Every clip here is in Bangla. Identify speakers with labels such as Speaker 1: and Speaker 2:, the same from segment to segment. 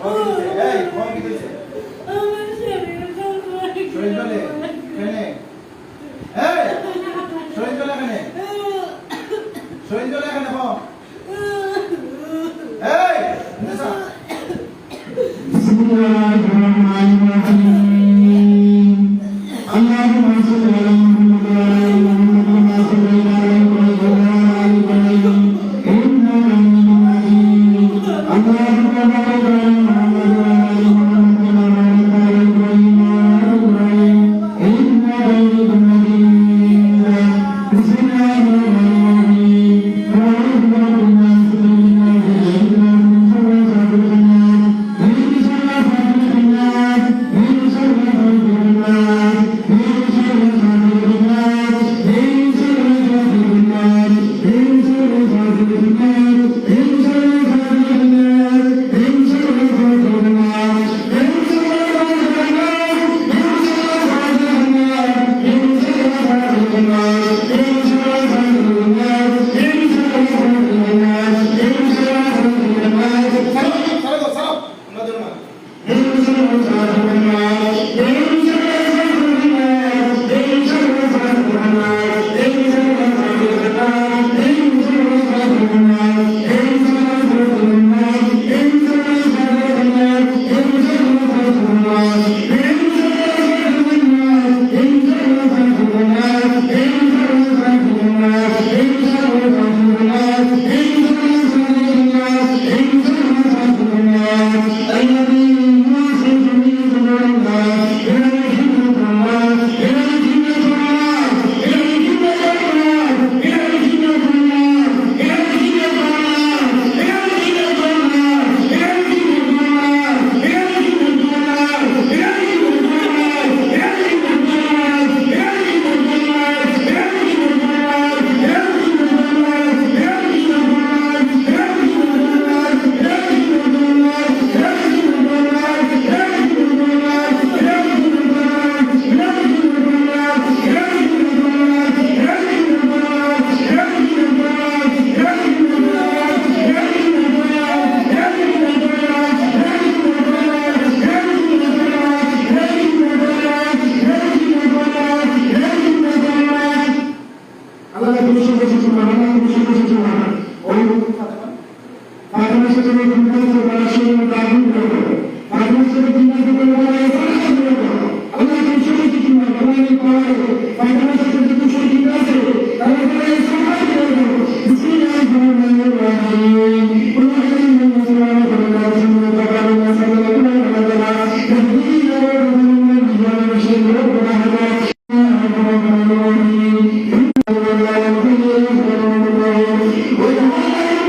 Speaker 1: Thank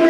Speaker 1: you.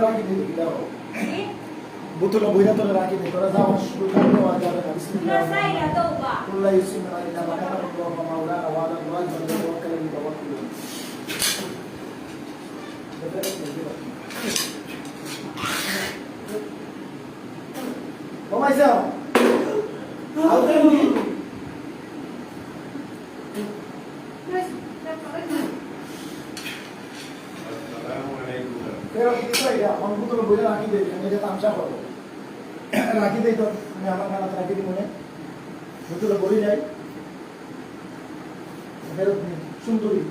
Speaker 1: রাখি দিই দাও বোতল বইরা তোরা রাখি দে তোরা যাও শুরু করে দেওয়া যাবে না বিসমিল্লাহ আল্লাহ ইসমিল্লাহ ইন্না বাকানা ওয়া মাওলানা ওয়া আলা আল্লাহি ওয়া তাওয়াক্কালু তাওয়াক্কুল Vamos mais alto. Alto aí. Pero isso aí, हम को तो बोले राखी दे मुझे तामसा करो राखी दे तो मैं हमारा खाना राखी दी मुझे मुझे तो बोली जाए फिर सुंदरी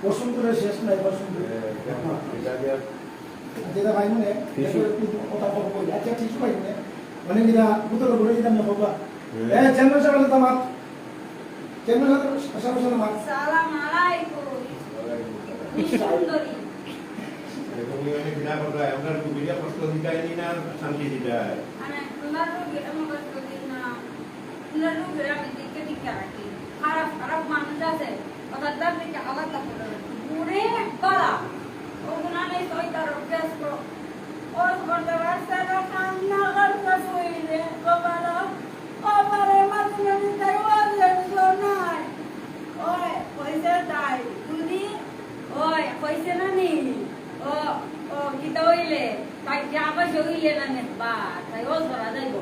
Speaker 1: वो सुंदर शेष नहीं वो सुंदर যেটা ভাই মনে কথা বলবো কই আচ্ছা ঠিক ভাই মনে মানে যেটা বুতল বলে দিতাম না বাবা চেন্নাই সাহেব দামাত চেন্নাই সাহেব দামাত
Speaker 2: সালাম আলাইকুম সুন্দরী
Speaker 3: এরকমই অনেক বিনা কথা আমরা বিনা কষ্ট দিতাই না শান্তি দিতাই
Speaker 2: মানে তোমার রোগে আমার কষ্ট দিন না তোমার রোগে আমি দিকে দিকে রাখি খারাপ খারাপ মানুষ আছে কথা দাম দিকে আলাদা করে পুরে বালা ওগুলা নেই তো তার অভ্যাস করো ওর করতে পারছে না কান্না করতে শুইলে বাবারে মাথা নিতে ওয়াজের নাই ওই পয়সা তাই তুমি ওই পয়সা না নি ও ও কিতা হইলে তাই আবার হইলে না নে বা তাই ওজ করা যাইব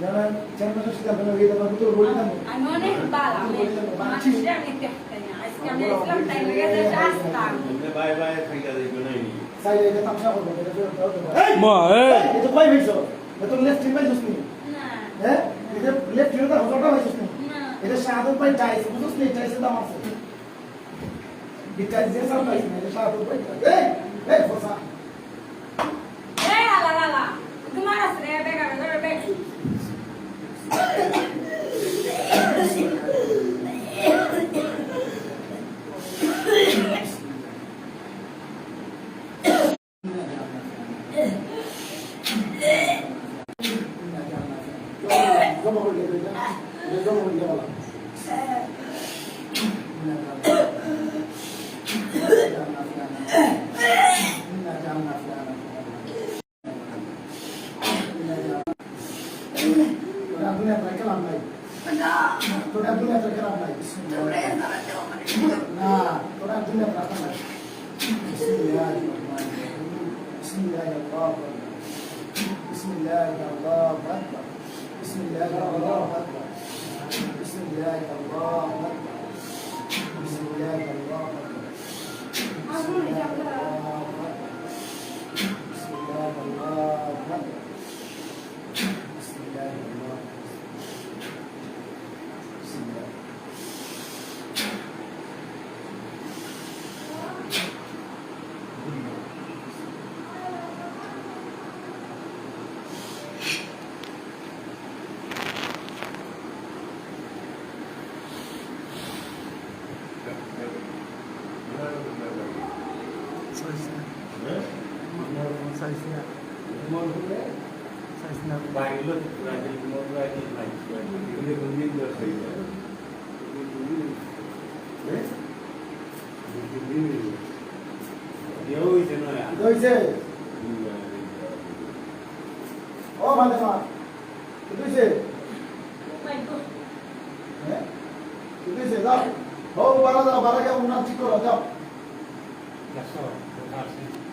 Speaker 1: যারা চেন্নাই সাহেব বলে দিতাম বুতল বলে দিতাম
Speaker 2: আমি অনেক বালা আমি মানুষে আমি দেখতে না আজকে আমি ইসলাম টাইমে গেছে আসতাম
Speaker 3: বাই বাই খাইয়া যাইব নাই
Speaker 1: সাইড এটা তামসা করবো এটা তো
Speaker 4: মা
Speaker 1: এটা কই হইছো এটা লেফট টিম বাইছস নি
Speaker 2: না
Speaker 1: হ্যাঁ এটা লেফট টিম দা হজরটা বাইছস নি
Speaker 2: না
Speaker 1: এটা সাদু পাই টাইস বুঝছস নি টাইসের দাম আছে বিটাইস যে সব টাইস না এটা সাদু পাই এই ফসা
Speaker 2: এই আলা আলা তোমার আসরে বেগা বেগা বেগা
Speaker 3: বাইরে রাজি মোর রাজি নাই এগুলো গন্ডিং দরকার হ্যাঁ ইও হইছে না
Speaker 1: হইছে ও মানে মা কি হইছে হ্যাঁ কি হইছে যাও ও বারা যাও বারা কে উন্নতি করো যাও
Speaker 3: That's all.